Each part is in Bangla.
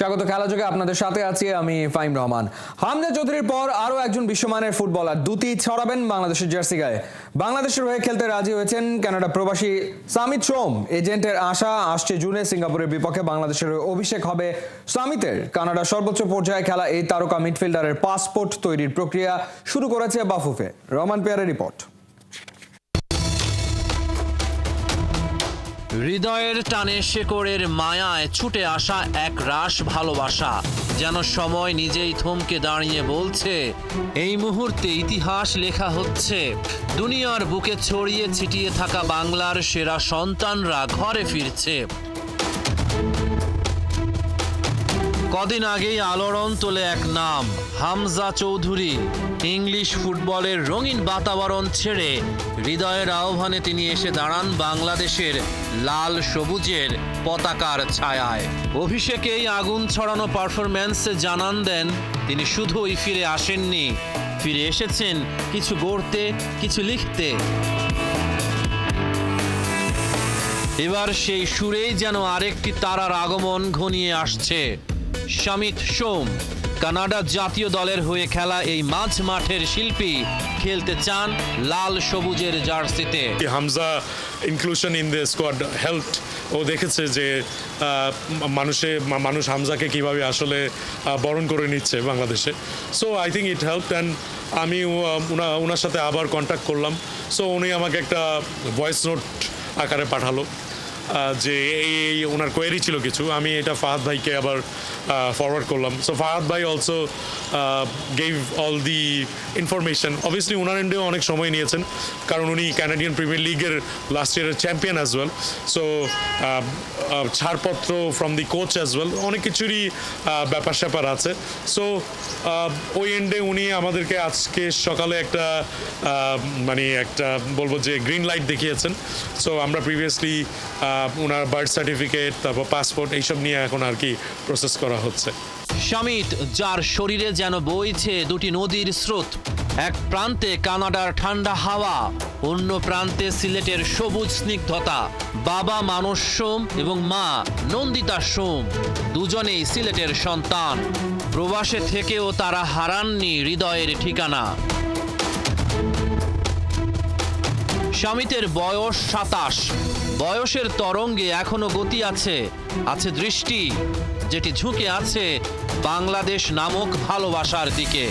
স্বাগত খেলাযোগে আপনাদের সাথে আছি আমি ফাহিম রহমান। হামজা চৌধুরীর পর আরও একজন বিশ্বমানের ফুটবলার দুটি ছড়াবেন বাংলাদেশের জার্সি গায়ে। বাংলাদেশের হয়ে খেলতে রাজি হয়েছেন কানাডা প্রবাসী সামিত সোম। এজেন্টের আশা আসছে জুনে সিঙ্গাপুরের বিপক্ষে বাংলাদেশের হয়ে অভিষেক হবে সামিতের। কানাডার সর্বোচ্চ পর্যায়ে খেলা এই তারকা মিডফিল্ডারের পাসপোর্ট তৈরির প্রক্রিয়া শুরু করেছে বাফুফে। রহমান পেয়ারের রিপোর্ট। হৃদয়ের টানে শেকড়ের মায়ায় ছুটে আসা এক রাশ ভালোবাসা, যেন সময় নিজেই থমকে দাঁড়িয়ে বলছে এই মুহূর্তে ইতিহাস লেখা হচ্ছে। দুনিয়ার বুকে ছড়িয়ে ছিটিয়ে থাকা বাংলার সেরা সন্তানরা ঘরে ফিরছে। কদিন আগেই আলোড়ন তোলে এক নাম, হামজা চৌধুরী। ইংলিশ ফুটবলের রঙিন বাতাবরণ ছেড়ে হৃদয়ের আহ্বানে তিনি এসে দাঁড়ান বাংলাদেশের লাল সবুজের পতাকার ছায়ায়। অভিষেকেই আগুন ছড়ানো পারফরম্যান্সে জানান দেন তিনি শুধুই ফিরে আসেননি, ফিরে এসেছেন কিছু গড়তে, কিছু লিখতে। এবার সেই সুরেই যেন আরেকটি তারার আগমন ঘনিয়ে আসছে। সামিত সোম কানাডা জাতীয় দলের হয়ে খেলা এই মাঝ মাঠের শিল্পী খেলতে চান লাল সবুজের জার্সিতে। Hamza inclusion in the squad helped. ও দেখেছে যে মানুষ হামজাকে কিভাবে আসলে বরণ করে নিচ্ছে বাংলাদেশে। So I think it help. And আমি ওনার সাথে আবার কন্ট্যাক্ট করলাম। সো উনি আমাকে একটা ভয়েস নোট আকারে পাঠালো যে এই ওনার কোয়েরি ছিল কিছু। আমি এটা ফাহাদ ভাইকে আবার ফরওয়ার্ড করলাম। সো ফাহাদ ভাই also gave all the information. Obviously ওনার এন্ডেও অনেক সময় নিয়েছেন, কারণ উনি ক্যানাডিয়ান প্রিমিয়ার লিগের লাস্ট ইয়ারের চ্যাম্পিয়ন অ্যাজ ওয়েল। সো ছাড়পত্র from the coach as well, অনেক কিছুরই ব্যাপার স্যাপার আছে। সো ওই এন্ডে উনি আমাদেরকে আজকে সকালে একটা বলবো যে গ্রিন লাইট দেখিয়েছেন। সো আমরা প্রিভিয়াসলি ওনার বার্থ সার্টিফিকেট, তারপর পাসপোর্ট, এইসব নিয়ে এখন আর কি প্রসেস করা হচ্ছে। সামিত, যার শরীরে যেন বইছে দুটি নদীর স্রোত। এক প্রান্তে কানাডার ঠান্ডা হাওয়া, অন্য প্রান্তে সিলেটের সবুজ স্নিগ্ধতা। বাবা মানস সোম এবং মা নন্দিতা সোম দুজনেই সিলেটের সন্তান। প্রবাসে থেকেও তারা হারাননি হৃদয়ের ঠিকানা। সামিতের বয়স 27। বয়সের তরঙ্গে এখনো গতি আছে, আছে দৃষ্টি, যেটি ঝুঁকে আছে বাংলাদেশ নামক ভালোবাসার দিকে।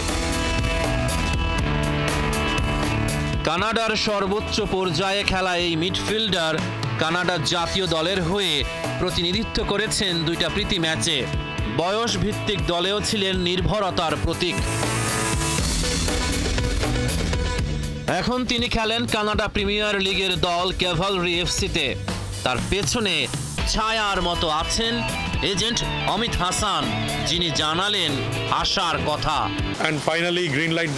কানাডার সর্বোচ্চ পর্যায়ে খেলা এই মিডফিল্ডার কানাডার জাতীয় দলের হয়ে প্রতিনিধিত্ব করেছেন দুইটা প্রীতি ম্যাচে। বয়স ভিত্তিক দলেও ছিলেন নির্ভরতার প্রতীক। এখন তিনি খেলেন কানাডা প্রিমিয়ার লিগের দল ক্যাভালরি এফসিতে। তার পেছনে ছায়ার মতো আছেন এজেন্ট অমিত হাসান, যিনি জানালেন আশার কথা। অ্যান্ড ফাইনালি গ্রিন লাইট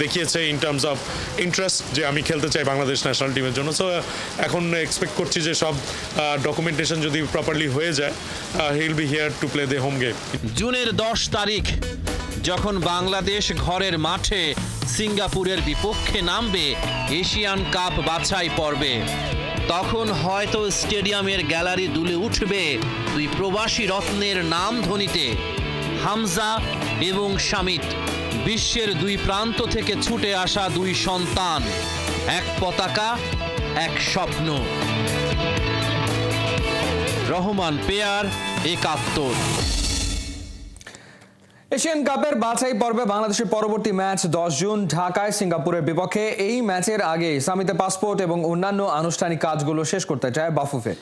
দেখিয়েছে ইন টার্মস অফ ইন্টারেস্ট, যে আমি খেলতে চাই বাংলাদেশ ন্যাশনাল টিমের জন্য। সো এখন এক্সপেক্ট করছি যে সব ডকুমেন্টেশন যদি প্রপারলি হয়ে যায়, he will be here to play the home game. জুনের 10 তারিখ যখন বাংলাদেশ ঘরের মাঠে সিঙ্গাপুরের বিপক্ষে নামবে এশিয়ান কাপ বাছাই পর্বে, তখন হয়তো স্টেডিয়ামের গ্যালারি দুলে উঠবে দুই প্রবাসী রত্নের নাম ধ্বনিতে, হামজা এবং সামিত। বিশ্বের দুই প্রান্ত থেকে ছুটে আসা দুই সন্তান, এক পতাকা, এক স্বপ্ন। রহমান পেয়ার, 71। এশিয়ান কাপের বাছাই পর্বে বাংলাদেশের পরবর্তী ম্যাচ 10 জুন ঢাকায় সিঙ্গাপুরের বিপক্ষে। এই ম্যাচের আগে সামিতের পাসপোর্ট এবং অন্যান্য আনুষ্ঠানিক কাজগুলো শেষ করতে চায় বাফুফে।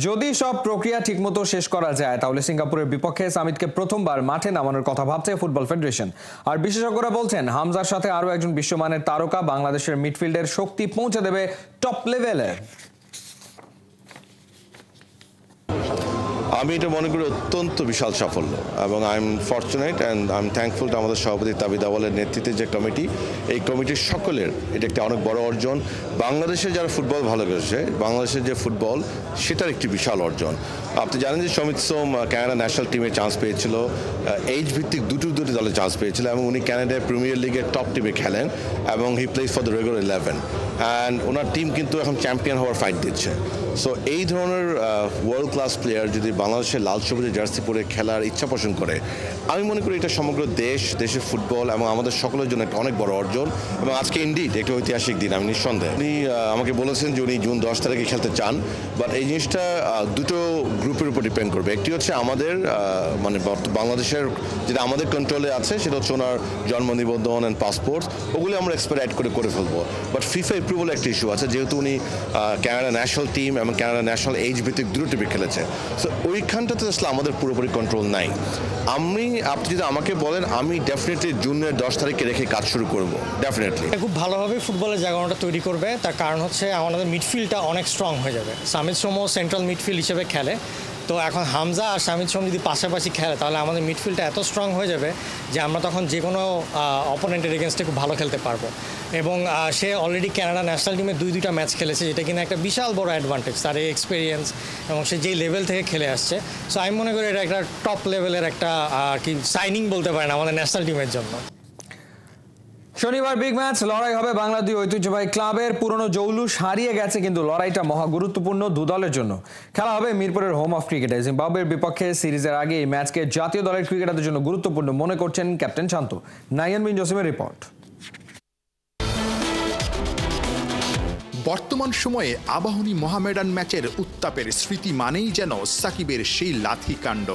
যদি সব প্রক্রিয়া ঠিকমতো শেষ করা যায়, তাহলে সিঙ্গাপুরের বিপক্ষে সামিতকে প্রথমবার মাঠে নামানোর কথা ভাবছে ফুটবল ফেডারেশন। আর বিশেষজ্ঞরা বলছেন হামজার সাথে আরও একজন বিশ্বমানের তারকা বাংলাদেশের মিডফিল্ডের শক্তি পৌঁছে দেবে টপ লেভেলে। আমি এটা মনে করি অত্যন্ত বিশাল সাফল্য, এবং I am fortunate and I am thankful to আমাদের সভাপতি তাবিদ আওয়ালের নেতৃত্বে যে কমিটি, এই কমিটির সকলের এটা একটা অনেক বড় অর্জন। বাংলাদেশে যারা ফুটবল ভালো করেছে, বাংলাদেশের যে ফুটবল সেটার একটি বিশাল অর্জন। আপনি জানেন যে সমিত সোম কানাডা ন্যাশনাল টিমে চান্স পেয়েছিল, এইচ ভিত্তিক দুটি দলে চান্স পেয়েছিল, এবং উনি কানাডার প্রিমিয়ার লিগের টপ টিমে খেলেন এবং he plays for the regular 11। And owner team কিন্তু এখন চ্যাম্পিয়ন হওয়ার ফাইট দিচ্ছে। সো এই ধরনের ওয়ার্ল্ড ক্লাস প্লেয়ার যদি বাংলাদেশের লাল সবুজের জার্সি পরে খেলার ইচ্ছা পোষণ করে, আমি মনে করি এটা সমগ্র দেশের ফুটবল এবং আমাদের সকলের জন্য একটা অনেক বড় অর্জন। এবং আজকে ইন্ডিড একটা ঐতিহাসিক দিন, আমি নিঃসন্দেহে। উনি আমাকে বলেছেন যে উনি জুন 10 তারিখে খেলতে চান, বাট এই জিনিসটা দুটো গ্রুপের উপর ডিপেন্ড করবে। একটি হচ্ছে আমাদের মানে বাংলাদেশের যেটা আমাদের কন্ট্রোলে আছে, সেটা হচ্ছে ওনার জন্ম নিবন্ধন অ্যান্ড পাসপোর্ট, ওগুলো আমরা এক্সপেরাইট করে ফেলবো। বাট ফিফা অ্যাপ্রুভাল একটা ইস্যু আছে, যেহেতু উনি কানাডা ন্যাশনাল টিম এবং কানাডা ন্যাশনাল এইজ ভিত্তিক দুটো টিমে খেলেছে। সো ওইখানটাতে আসলে আমাদের পুরোপুরি কন্ট্রোল নাই। আপনি যদি আমাকে বলেন, আমি ডেফিনেটলি জুনের 10 তারিখে রেখে কাজ শুরু করবো, ডেফিনেটলি। খুব ভালোভাবে ফুটবলের জায়গাটা তৈরি করবে, তার কারণ হচ্ছে আমাদের মিডফিল্ডটা অনেক স্ট্রং হয়ে যাবে। সামিদ সোমো সেন্ট্রাল মিডফিল্ড হিসেবে খেলে, তো এখন হামজা আর সামিদ সোম যদি পাশাপাশি খেলে, তাহলে আমাদের মিডফিল্ডটা এত স্ট্রং হয়ে যাবে যে আমরা তখন যে কোনো অপোনেন্টের এগেনস্টে খুব ভালো খেলতে পারবো। এবং সে অলরেডি কানাডা ন্যাশনাল টিমে দুইটা ম্যাচ খেলেছে, যেটা কিনা একটা বিশাল বড় অ্যাডভান্টেজ, তার এই এক্সপিরিয়েন্স এবং সে যেই লেভেল থেকে খেলে আসছে। সো আমি মনে করি এটা একটা টপ লেভেলের একটা কি সাইনিং বলতে পারেন আমাদের ন্যাশনাল টিমের জন্য। শনিবার বিগ ম্যাচ লড়াই হবে বাংলা দুই ঐতিহ্যবাহী ক্লাবের। পুরনো জৌলুস হারিয়ে গেছে, কিন্তু লড়াইটা মহা গুরুত্বপূর্ণ দু দলের জন্য। খেলা হবে মিরপুরের হোম অফ ক্রিকেটে। জিম্বাবুয়ের বিপক্ষে সিরিজের আগে এই ম্যাচকে জাতীয় দলের ক্রিকেটারদের জন্য গুরুত্বপূর্ণ মনে করছেন ক্যাপ্টেন শান্ত। নাইয়ান বিন জসিমের রিপোর্ট। বর্তমান সময়ে আবাহনী মোহামেডান ম্যাচের উত্তাপের স্মৃতি মানেই যেন সাকিবের সেই লাথিকাণ্ড।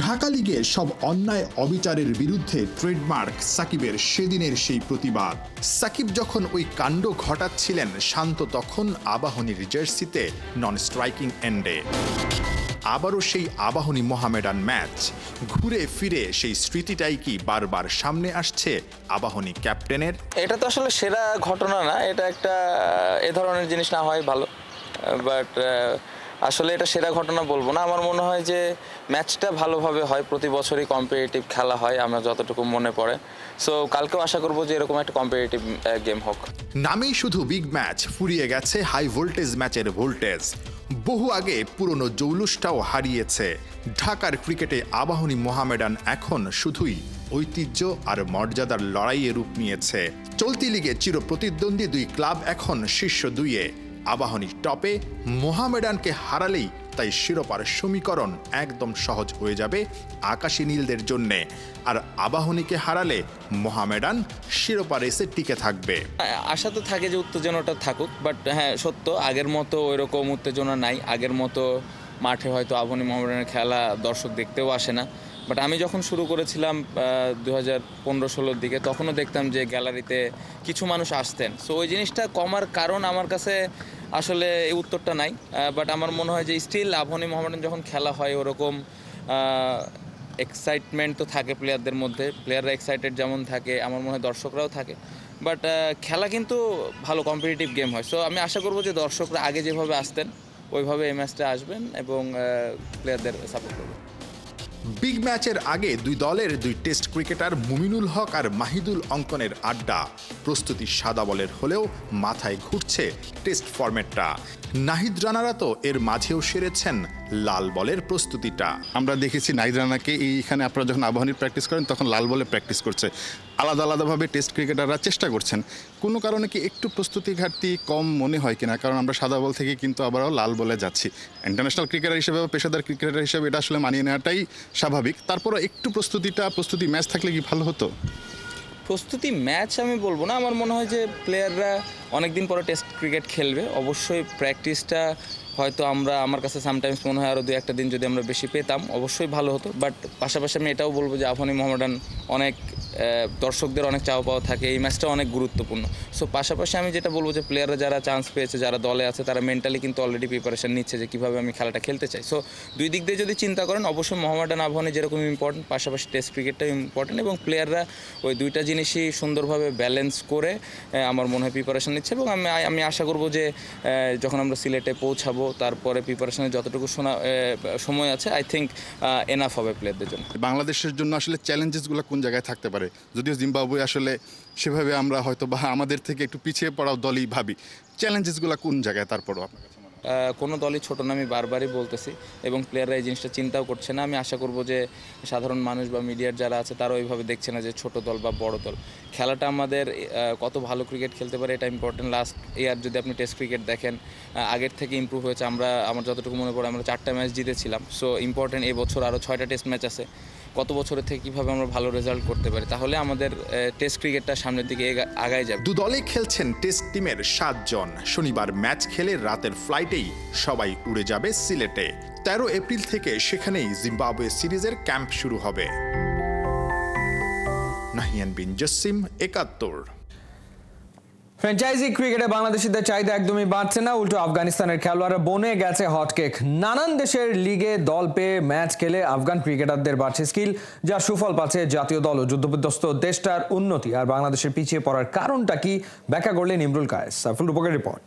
ঢাকা লিগে সব অন্যায় অবিচারের বিরুদ্ধে ট্রেডমার্ক সাকিবের সেদিনের সেই প্রতিবাদ। সাকিব যখন ওই কাণ্ড ঘটাচ্ছিলেন, শান্ত তখন আবাহনীর জার্সিতে নন স্ট্রাইকিং এন্ডে। আবারও সেই আবাহনী মোহামেডান ম্যাচ, ঘুরে ফিরে সেই স্মৃতিটাই কি বারবার সামনে আসছে আবাহনী ক্যাপ্টেনের? এটা তো আসলে সেরা ঘটনা না, এটা একটা এ ধরনের জিনিস না হয় ভালো, বাট আসলে এটা সেরা ঘটনা বলবো না। আমার মনে হয় যে ম্যাচটা ভালোভাবে হয়, প্রতি বছরই কম্পিটিটিভ খেলা হয় আমার যতটুকু মনে পড়ে। সো কালকেও আশা করবো যে এরকম একটা কম্পিটিটিভ গেম হোক। নামেই শুধু বিগ ম্যাচ, ফুরিয়ে গেছে হাই ভোল্টেজ ম্যাচের ভোল্টেজ। বহু আগে পুরনো জৌলুসটাও হারিয়েছে। ঢাকার ক্রিকেটে আবাহনী মোহামেডান এখন শুধুই ঐতিহ্য আর মর্যাদার লড়াইয়ে রূপ নিয়েছে। চলতি লিগে চিরপ্রতিদ্বন্দ্বী দুই ক্লাব এখন শীর্ষ দুইয়ে। আবাহনী টপে, মোহামেডানকে হারালেই তাই শিরোপার সমীকরণ একদম সহজ হয়ে যাবে আকাশী নীলদের জন্যে। আর আবাহনীকে হারালে মোহামেডান শিরোপা রেসে টিকে থাকবে। আশা তো থাকে যে উত্তেজনাটা থাকুক, বাট হ্যাঁ সত্য আগের মতো ওইরকম উত্তেজনা নাই। আগের মতো মাঠে হয়তো আবাহনী মোহামেডানের খেলা দর্শক দেখতেও আসে না। বাট আমি যখন শুরু করেছিলাম 2015-16 দিকে, তখনও দেখতাম যে গ্যালারিতে কিছু মানুষ আসতেন। সো ওই জিনিসটা কমার কারণ আমার কাছে আসলে এই উত্তরটা নাই। বাট আমার মনে হয় যে স্টিল আবাহনী মোহামেডান যখন খেলা হয়, ওরকম এক্সাইটমেন্ট তো থাকে প্লেয়ারদের মধ্যে। প্লেয়াররা এক্সাইটেড যেমন থাকে, আমার মনে হয় দর্শকরাও থাকে। বাট খেলা কিন্তু ভালো কম্পিটিটিভ গেম হয়। সো আমি আশা করবো যে দর্শকরা আগে যেভাবে আসতেন ওইভাবে এই ম্যাচটা আসবেন এবং প্লেয়ারদের সাপোর্ট করবেন। বিগ ম্যাচের আগে দুই দলের দুই টেস্ট ক্রিকেটার মুমিনুল হক আর মাহিদুল অঙ্কনের আড্ডা। প্রস্তুতি সাদা বলের হলেও মাথায় ঘুরছে টেস্ট ফরম্যাটটা। নাহিদ রানারা তো এর মাঝেও সেরেছেন লাল বলের প্রস্তুতিটা। আমরা দেখেছি নাহিদ রানাকে এইখানে আপনারা যখন আবাহনীর প্র্যাকটিস করেন তখন লাল বলে প্র্যাকটিস করছে। আলাদা আলাদাভাবে টেস্ট ক্রিকেটাররা চেষ্টা করছেন। কোনো কারণে কি একটু প্রস্তুতি ঘাটতি কম মনে হয় কিনা? কারণ আমরা সাদা বল থেকে কিন্তু আবারও লাল বলে যাচ্ছি। ইন্টারন্যাশনাল ক্রিকেটার হিসেবে বা পেশাদার ক্রিকেটার হিসেবে এটা আসলে মানিয়ে নেওয়াটাই স্বাভাবিক। তারপরও একটু প্রস্তুতি ম্যাচ থাকলে কি ভালো হতো? প্রস্তুতি ম্যাচ আমি বলবো না। আমার মনে হয় যে প্লেয়াররা অনেকদিন পরে টেস্ট ক্রিকেট খেলবে, অবশ্যই প্র্যাকটিসটা হয়তো আমার কাছে সামটাইমস মনে হয় আরও 2-1 দিন যদি আমরা বেশি পেতাম অবশ্যই ভালো হতো। বাট পাশাপাশি আমি এটাও বলবো যে আবাহনী মোহামেডান অনেক দর্শকদের অনেক চাওয়া পাওয়া থাকে, এই ম্যাচটা অনেক গুরুত্বপূর্ণ। সো পাশাপাশি আমি যেটা বলবো যে প্লেয়াররা যারা চান্স পেয়েছে, যারা দলে আছে, তারা মেন্টালি কিন্তু অলরেডি প্রিপারেশন নিচ্ছে যে কীভাবে আমি খেলাটা খেলতে চাই। সো দুই দিক দিয়ে যদি চিন্তা করেন, অবশ্যই মোহামেডান আবাহনী যেরকম ইম্পর্টেন্ট, পাশাপাশি টেস্ট ক্রিকেটটাও ইম্পর্টেন্ট এবং প্লেয়াররা ওই দুইটা জিনিসই সুন্দরভাবে ব্যালেন্স করে আমার মনে হয় প্রিপারেশন নিচ্ছে। এবং আমি আশা করবো যে যখন আমরা সিলেটে পৌঁছাবো তারপরে প্রিপারেশনের যতটুকু সময় আছে, আই থিঙ্ক এনাফ হবে প্লেয়ারদের জন্য। বাংলাদেশের জন্য আসলে চ্যালেঞ্জেসগুলো কোন জায়গায় থাকতে পারে? যদিও জিম্বাবুয়ে আসলে সেভাবে আমরা হয়তো বা আমাদের থেকে একটু পিছিয়ে পড়াও দলই ভাবি, চ্যালেঞ্জেসগুলো কোন জায়গায় তারপরও আপনার কাছে মনে হয়? কোনো দলই ছোট না, আমি বারবারই বলতেছি, এবং প্লেয়াররা এই জিনিসটা চিন্তাও করছে না। আমি আশা করব যে সাধারণ মানুষ বা মিডিয়ার যারা আছে তারা ওইভাবে দেখছে না যে ছোট দল বা বড় দল। খেলাটা আমাদের কত ভালো ক্রিকেট খেলতে পারে এটা ইম্পর্টেন্ট। লাস্ট ইয়ার যদি আপনি টেস্ট ক্রিকেট দেখেন, আগের থেকে ইমপ্রুভ হয়েছে। আমার যতটুকু মনে পড়ে আমরা 4টা ম্যাচ জিতেছিলাম। সো ইম্পর্টেন্ট, এবছর আরও 6টা টেস্ট ম্যাচ আছে। কত বছরের থেকে কীভাবে আমরা ভালো রেজাল্ট করতে পারি, তাহলে আমাদের টেস্ট ক্রিকেটটা সামনের দিকে আগায় যাবে। দু দলে খেলছেন টেস্ট টিমের 7 জন। শনিবার ম্যাচ খেলে রাতের ফ্লাইটেই সবাই উড়ে যাবে সিলেটে। 13 এপ্রিল থেকে সেখানেই জিম্বাবুয়ে সিরিজের ক্যাম্প শুরু হবে। নাহিয়ান বিন জসিম, 71। ফ্র্যাঞ্চাইজি ক্রিকেটে বাংলাদেশিদের চাহিদা একদমই বাড়ছে না, উল্টো আফগানিস্তানের খেলোয়াড়রা বনে গেছে হটকেক। নানান দেশের লিগে দল পেয়ে ম্যাচ খেলে আফগান ক্রিকেটারদের বাড়ছে স্কিল, যা সুফল পাচ্ছে জাতীয় দল ও যুদ্ধবিধ্বস্ত দেশটার উন্নতি। আর বাংলাদেশের পিছিয়ে পড়ার কারণটা কি ব্যাখ্যা করলেন ইমরুল কায়েস। সাইফুল রূপকের রিপোর্ট।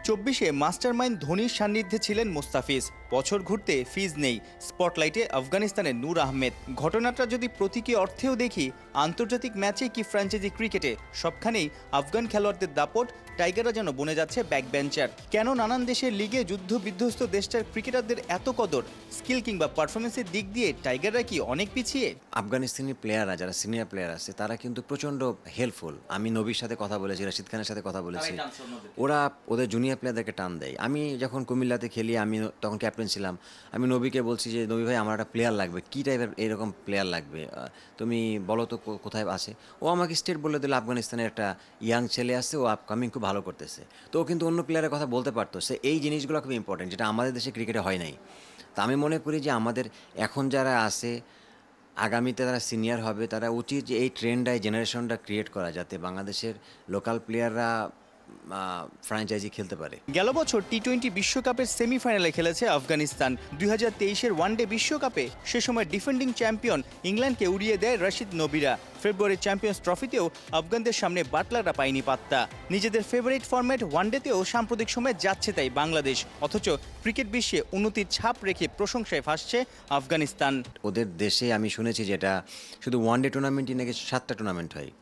24-এ মাস্টারমাইন্ড ধোনির সান্নিধ্যে ছিলেন মোস্তাফিজ। বছর ঘুরতে ফিজ নেই, স্পটলাইটে আফগানিস্তানের নূর আহমেদ। ঘটনাটা যদি প্রতীকী অর্থেও দেখি, আন্তর্জাতিক ম্যাচে কি ফ্র্যাঞ্চাইজি ক্রিকেটে, সবখানেই আফগান খেলোয়াড়দের দাপট। টাইগাররা যেন বনে যাচ্ছে ব্যাকবেঞ্চার। কেন নানান দেশের লিগে যুদ্ধ বিধ্বস্ত দেশটার ক্রিকেটারদের এত কদর? স্কিল কিংবা পারফরমেন্সের দিক দিয়ে টাইগাররা কি অনেক পিছিয়ে? আফগানিস্তানি প্লেয়াররা যারা সিনিয়র প্লেয়ার আছে তারা কিন্তু প্রচণ্ড হেল্পফুল। আমি নবীর সাথে কথা বলেছি, রাশিদ খানের সাথে কথা বলেছি, ওরা ওদের জুনিয়র প্লেয়ারদেরকে টান দেয়। আমি যখন কুমিল্লাতে খেলি, আমি তখন ক্যাপ্টেন ছিলাম, আমি নবীকে বলছি যে নবী ভাই আমার একটা প্লেয়ার লাগবে, কী টাইপের এরকম প্লেয়ার লাগবে, তুমি বলো তো কোথায় আছে। ও আমাকে স্টেট বলে দিল আফগানিস্তানের একটা ইয়াং ছেলে আছে, ও আপকামিং খুব ভালো করতেছে। তো ও কিন্তু অন্য প্লেয়ারের কথা বলতে পারতো। সে এই জিনিসগুলো খুব ইম্পর্টেন্ট, যেটা আমাদের দেশে ক্রিকেটে হয় নাই। তা আমি মনে করি যে আমাদের এখন যারা আছে, আগামীতে যারা সিনিয়র হবে, তারা উচিত যে এই ট্রেন্ডটাই জেনারেশনটা ক্রিয়েট করা, যাতে বাংলাদেশের লোকাল প্লেয়াররা ফ্র্যাঞ্চাইজি খেলতে পারে। গেল বছর টি-20 বিশ্বকাপের সেমিফাইনালে খেলেছে আফগানিস্তান। 2023-এর ওয়ানডে বিশ্বকাপে সে সময় ডিফেন্ডিং চ্যাম্পিয়ন ইংল্যান্ডকে উড়িয়ে দেয় রশিদ নবীরা। ফেব্রুয়ারির চ্যাম্পিয়ন্স ট্রফিতেও আফগানদের সামনে বাটলাররা পায়নি পাত্তা। নিজেদের ফেভারিট ফরম্যাট ওয়ানডেতেও সাম্প্রতিক সময়ে যাচ্ছে তাই বাংলাদেশ। অথচ ক্রিকেট বিশ্বে উন্নতির ছাপ রেখে প্রশংসায় ভাসছে আফগানিস্তান। ওদের দেশে আমি শুনেছি যেটা শুধু ওয়ানডে টুর্নামেন্টই নাকি 7টা টুর্নামেন্ট হয়,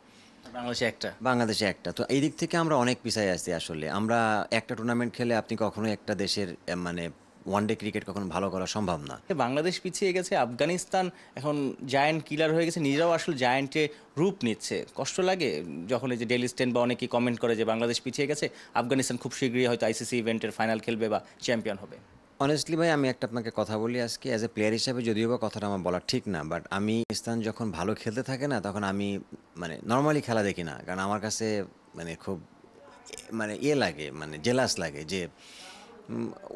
বাংলাদেশে একটা। তো এই দিক থেকে আমরা অনেক পিছায় আছি আসলে। আমরা একটা টুর্নামেন্ট খেলে আপনি কখনো একটা দেশের মানে ওয়ানডে ক্রিকেট কখনো ভালো করা সম্ভব না। বাংলাদেশ পিছিয়ে গেছে, আফগানিস্তান এখন জায়ান্ট কিলার হয়ে গেছে, নিজেরাও আসলে জায়ান্টে রূপ নিচ্ছে। কষ্ট লাগে যখন এই যে ডেইলি স্ট্যান্ড বা অনেকেই কমেন্ট করে যে বাংলাদেশ পিছিয়ে গেছে, আফগানিস্তান খুব শীঘ্রই হয়তো আইসিসি ইভেন্টের ফাইনাল খেলবে বা চ্যাম্পিয়ন হবে। অনেস্টলি ভাই, আমি একটা আপনাকে কথা বলি আজকে, অ্যাজ এ প্লেয়ার হিসাবে যদিও বা কথাটা আমার বলা ঠিক না, বাট আমি পাকিস্তান যখন ভালো খেলতে থাকে না, তখন আমি মানে নর্মালি খেলা দেখি না, কারণ আমার কাছে মানে খুব মানে লাগে, মানে জেলাস লাগে যে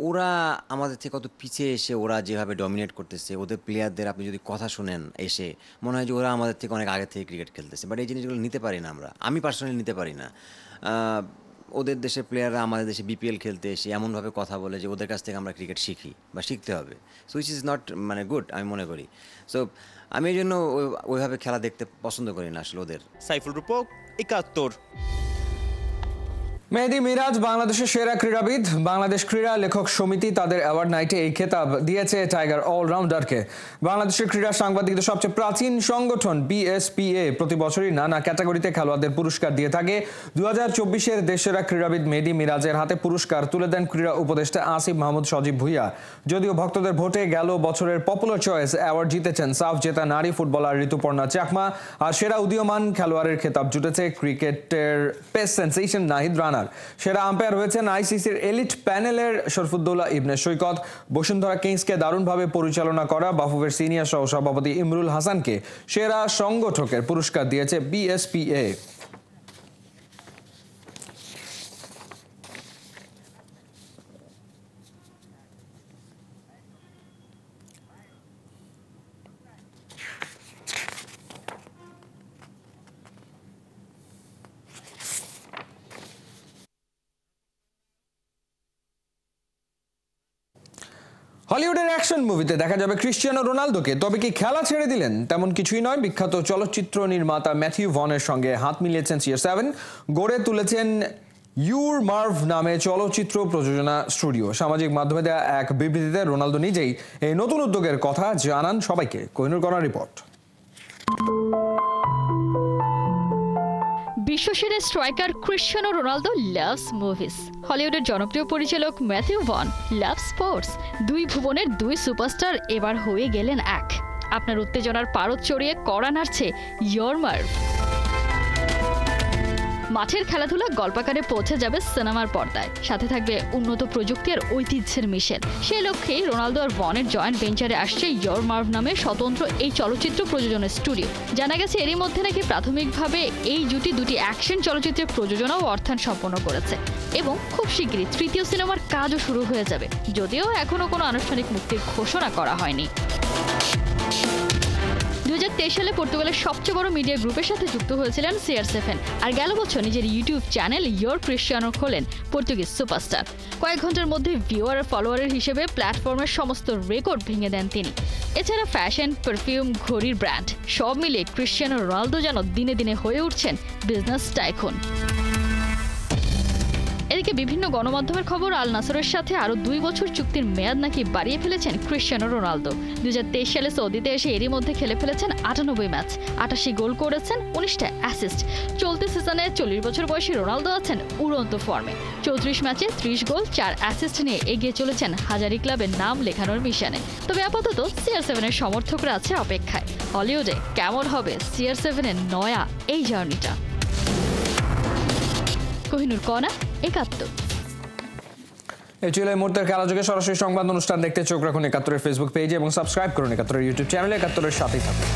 ওরা আমাদের থেকে কত পিছিয়ে এসে ওরা যেভাবে ডমিনেট করতেছে। ওদের প্লেয়ারদের আপনি যদি কথা শুনেন এসে, মনে হয় যে ওরা আমাদের থেকে অনেক আগে থেকে ক্রিকেট খেলতেছে, বাট এই জিনিসগুলো নিতে পারি না আমরা। আমি পার্সোনালি নিতে পারি না। ওদের দেশের প্লেয়াররা আমাদের দেশে বিপিএল খেলতে এসে এমনভাবে কথা বলে যে ওদের কাছ থেকে আমরা ক্রিকেট শিখি বা শিখতে হবে। সো উইচ ইজ নট মানে গুড, আমি মনে করি। সো আমি এই জন্য ওইভাবে খেলা দেখতে পছন্দ করি না আসলে ওদের। সাইফুল রূপক, 71। মেহেদী মিরাজ বাংলাদেশের সেরা ক্রীড়াবিদ। বাংলাদেশ ক্রীড়া লেখক সমিতি তাদের অ্যাওয়ার্ড নাইটে এই খেতাব দিয়েছে টাইগার অলরাউন্ডারকে। বাংলাদেশের ক্রীড়া সাংবাদিকদের সবচেয়ে প্রাচীন সংগঠন বিএসপিএ প্রতি বছরই নানা ক্যাটাগরিতে খেলোয়াড়দের পুরস্কার দিয়ে থাকে। 2024-এর দেশসেরা ক্রীড়াবিদ মেহেদী মিরাজের হাতে পুরস্কার তুলে দেন ক্রীড়া উপদেষ্টা আসিফ মাহমুদ সজীব ভুইয়া। যদিও ভক্তদের ভোটে গেল বছরের পপুলার চয়েস অ্যাওয়ার্ড জিতেছেন সাফ জেতা নারী ফুটবলার ঋতুপর্ণা চাকমা। আর সেরা উদীয়মান খেলোয়াড়ের খেতাব জুটেছে ক্রিকেটের পেস সেন্সেশন নাহিদ রানা। সেরা আম্পায়ার হয়েছেন আইসিসির এলিট প্যানেলের শরফুদ্দৌলা ইবনে সৈকত। বসুন্ধরা কিংসকে দারুণভাবে পরিচালনা করা বাফুফের সিনিয়র সহ সভাপতি ইমরুল হাসানকে সেরা সংগঠকের পুরস্কার দিয়েছে বিএসপিএ। হলিউডের অ্যাকশন মুভিতে দেখা যাবে ক্রিশ্চিয়ানো রোনালদোকে, তবে কি খেলা ছেড়ে দিলেন? তেমন কিছুই নয়। বিখ্যাত চলচ্চিত্র নির্মাতা ম্যাথিউ ভনের সঙ্গে হাত মিলিয়েছেন CR7, গড়ে তুলেছেন ইউর মার্ভ নামে চলচ্চিত্র প্রযোজনা স্টুডিও। সামাজিক মাধ্যমে দেওয়া এক বিবৃতিতে রোনালদো নিজেই এই নতুন উদ্যোগের কথা জানান সবাইকে। কোহিনুর করার রিপোর্ট। বিশ্বসেরা striker Cristiano Ronaldo loves movies. হলিউডের জনপ্রিয় পরিচালক ম্যাথিউ ভন লাভ স্পোর্টস। দুই ভুবনের দুই সুপারস্টার এবার হয়ে গেলেন এক। আপনার উত্তেজনার পারদ চড়িয়ে কড়া নাড়ছে ইয়রমার্ভ। মাঠের খেলাধুলা গল্পাকারে পৌঁছে যাবে সিনেমার পর্দায়, সাথে থাকবে উন্নত প্রযুক্তি আর ঐতিহ্যের মিশেল। সেই লক্ষ্যেই রোনালদো আর ভনের জয়েন্ট ভেঞ্চারে আসছে ইয়রমার্ভ নামে স্বতন্ত্র এই চলচ্চিত্র প্রযোজনের স্টুডিও। জানা গেছে এরই মধ্যে নাকি প্রাথমিকভাবে এই জুটি দুটি অ্যাকশন চলচ্চিত্রের প্রযোজনা ও অর্থায়ন সম্পন্ন করেছে এবং খুব শীঘ্রই তৃতীয় সিনেমার কাজও শুরু হয়ে যাবে, যদিও এখনও কোনো আনুষ্ঠানিক মুক্তির ঘোষণা করা হয়নি। 2023 সালে পর্তুগালের সবচেয়ে বড় মিডিয়া গ্রুপের সাথে যুক্ত হয়েছিলেন CR7 আর গেল বছর নিজের ইউটিউব চ্যানেল ইয়োর ক্রিশ্চিয়ানো খোলেন পর্তুগিজ সুপারস্টার। কয়েক ঘন্টার মধ্যে ভিউয়ার আর ফলোয়ারের হিসেবে প্ল্যাটফর্মের সমস্ত রেকর্ড ভেঙে দেন তিনি। এছাড়া ফ্যাশন, পারফিউম, ঘড়ির ব্র্যান্ড সব মিলিয়ে ক্রিশ্চিয়ানো রোনালদো যেন দিনে দিনে হয়ে উঠছেন বিজনেস টাইকুন। এদিকে বিভিন্ন গণমাধ্যমের খবর, আল নাসরের সাথে আরও 2 বছর চুক্তির মেয়াদ নাকি বাড়িয়ে ফেলেছেন ক্রিশ্চিয়ানো রোনালদো। 2023 সালে সৌদিতে এসে এরই মধ্যে খেলে ফেলেছেন 98 ম্যাচ, 88 গোল করেছেন, 19টা অ্যাসিস্ট। চলতি সিজনে 40 বছর বয়সী রোনালদো আছেন উড়ন্ত ফর্মে। 34 ম্যাচে 30 গোল, 4 অ্যাসিস্ট নিয়ে এগিয়ে চলেছেন হাজারি ক্লাবের নাম লেখানোর মিশনে। তবে আপাতত CR7-এর সমর্থকরা আছে অপেক্ষায়, হলিউডে কেমন হবে CR7-এর নয়া এই জার্নিটা। কোহিনুর কণা, 71। এই ছিল এই মুহূর্তের খেলাযোগে সরাসরি সংবাদ অনুষ্ঠান দেখতে চোখ রাখুন 71-এর ফেসবুক পেজে এবং সাবস্ক্রাইব করুন 71-এর ইউটিউব চ্যানেলে। 71-এর সাথেই থাকুন।